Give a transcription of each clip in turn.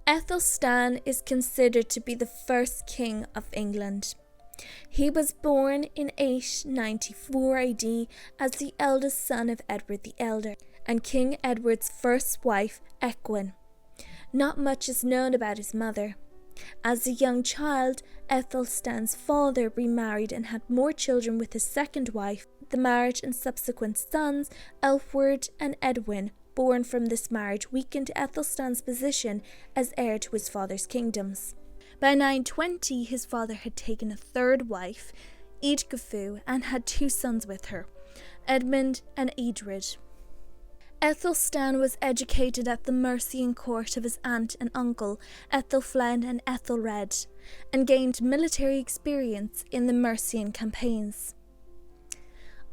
Æthelstan is considered to be the first king of England. He was born in 894 AD as the eldest son of Edward the Elder and King Edward's first wife, Egwin. Not much is known about his mother. As a young child, Æthelstan's father remarried and had more children with his second wife. The marriage and subsequent sons, Elfward and Edwin, born from this marriage, weakened Æthelstan's position as heir to his father's kingdoms. By 920, his father had taken a third wife, Eadgifu, and had two sons with her, Edmund and Edred. Æthelstan was educated at the Mercian court of his aunt and uncle, Æthelflaed and Æthelred, and gained military experience in the Mercian campaigns.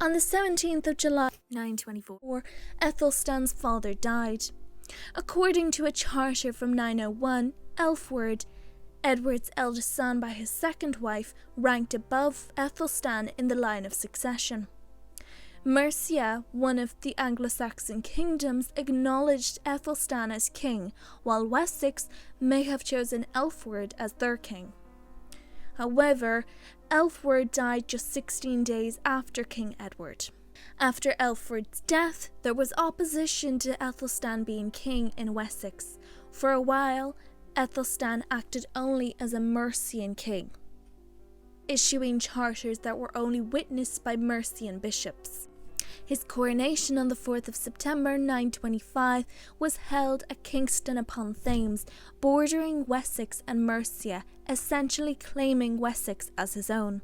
On the 17th of July 924, Æthelstan's father died. According to a charter from 901, Elfward, Edward's eldest son by his second wife, ranked above Æthelstan in the line of succession. Mercia, one of the Anglo-Saxon kingdoms, acknowledged Æthelstan as king, while Wessex may have chosen Elfward as their king. However, Elfward died just 16 days after King Edward. After Elfward's death, there was opposition to Æthelstan being king in Wessex. For a while, Æthelstan acted only as a Mercian king, issuing charters that were only witnessed by Mercian bishops. His coronation on the 4th of September 925 was held at Kingston upon Thames, bordering Wessex and Mercia, essentially claiming Wessex as his own.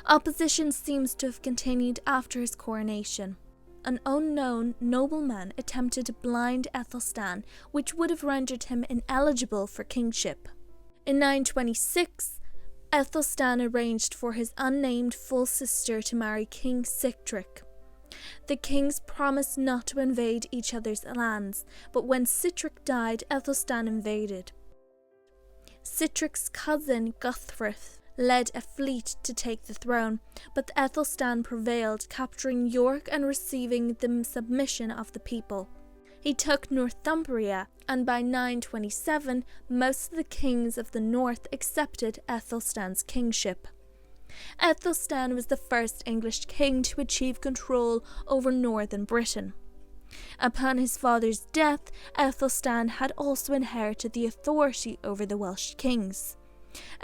Opposition seems to have continued after his coronation. An unknown nobleman attempted to blind Æthelstan, which would have rendered him ineligible for kingship. In 926, Æthelstan arranged for his unnamed full sister to marry King Sihtric. The kings promised not to invade each other's lands, but when Sihtric died, Æthelstan invaded. Sihtric's cousin, Guthfrith, led a fleet to take the throne, but Æthelstan prevailed, capturing York and receiving the submission of the people. He took Northumbria, and by 927, most of the kings of the north accepted Æthelstan's kingship. Æthelstan was the first English king to achieve control over northern Britain. Upon his father's death, Æthelstan had also inherited the authority over the Welsh kings.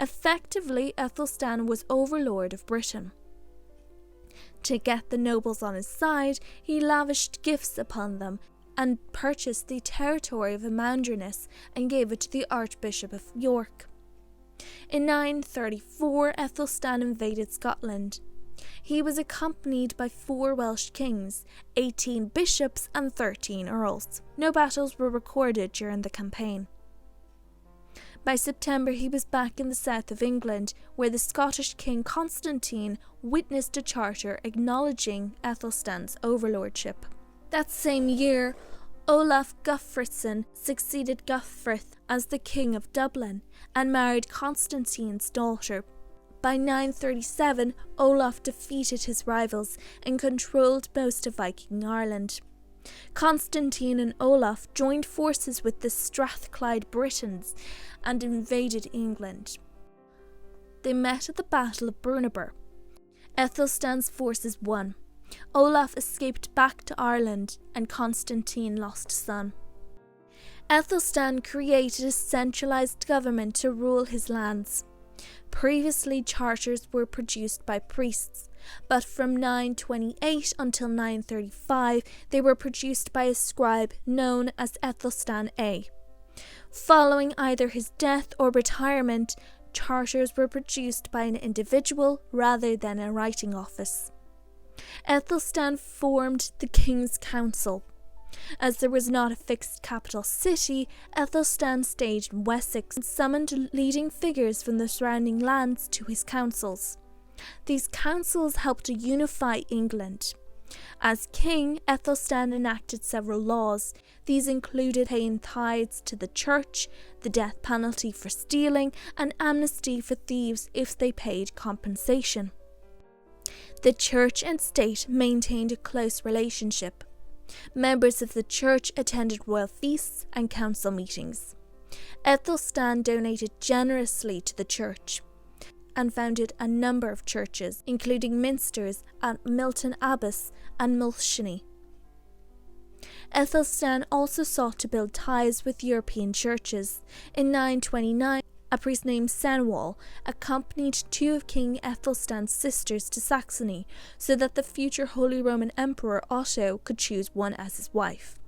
Effectively, Æthelstan was overlord of Britain. To get the nobles on his side, he lavished gifts upon them and purchased the territory of Amandrinus and gave it to the Archbishop of York. In 934, Æthelstan invaded Scotland. He was accompanied by 4 Welsh kings, 18 bishops and 13 earls. No battles were recorded during the campaign. By September, he was back in the south of England, where the Scottish king Constantine witnessed a charter acknowledging Æthelstan's overlordship. That same year, Olaf Guthfrithson succeeded Guthfrith as the king of Dublin and married Constantine's daughter. By 937, Olaf defeated his rivals and controlled most of Viking Ireland. Constantine and Olaf joined forces with the Strathclyde Britons and invaded England. They met at the Battle of Brunanburh. Æthelstan's forces won. Olaf escaped back to Ireland and Constantine lost a son. Æthelstan created a centralised government to rule his lands. Previously, charters were produced by priests, but from 928 until 935 they were produced by a scribe known as Æthelstan A. Following either his death or retirement, charters were produced by an individual rather than a writing office. Æthelstan formed the King's Council. As there was not a fixed capital city, Æthelstan stayed in Wessex and summoned leading figures from the surrounding lands to his councils. These councils helped to unify England. As king, Æthelstan enacted several laws. These included paying tithes to the church, the death penalty for stealing, and amnesty for thieves if they paid compensation. The church and state maintained a close relationship. Members of the church attended royal feasts and council meetings. Æthelstan donated generously to the church and founded a number of churches, including minsters at Milton Abbas and Mulchney. Æthelstan also sought to build ties with European churches. In 929, a priest named Cenwalh accompanied two of King Æthelstan's sisters to Saxony so that the future Holy Roman Emperor Otto could choose one as his wife.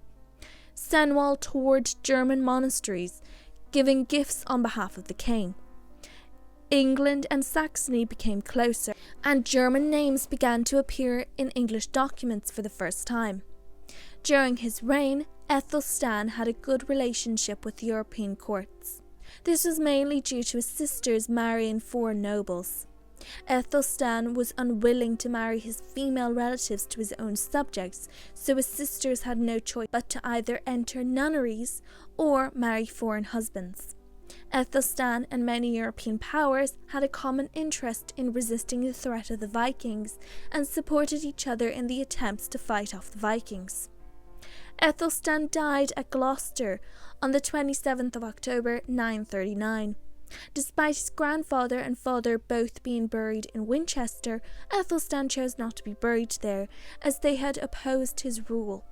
Cenwalh toured German monasteries, giving gifts on behalf of the king. England and Saxony became closer, and German names began to appear in English documents for the first time. During his reign, Æthelstan had a good relationship with European courts. This was mainly due to his sisters marrying foreign nobles. Æthelstan was unwilling to marry his female relatives to his own subjects, so his sisters had no choice but to either enter nunneries or marry foreign husbands. Æthelstan and many European powers had a common interest in resisting the threat of the Vikings and supported each other in the attempts to fight off the Vikings. Æthelstan died at Gloucester on the 27th of October 939. Despite his grandfather and father both being buried in Winchester, Æthelstan chose not to be buried there as they had opposed his rule.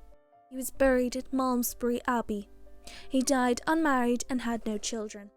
He was buried at Malmesbury Abbey. He died unmarried and had no children.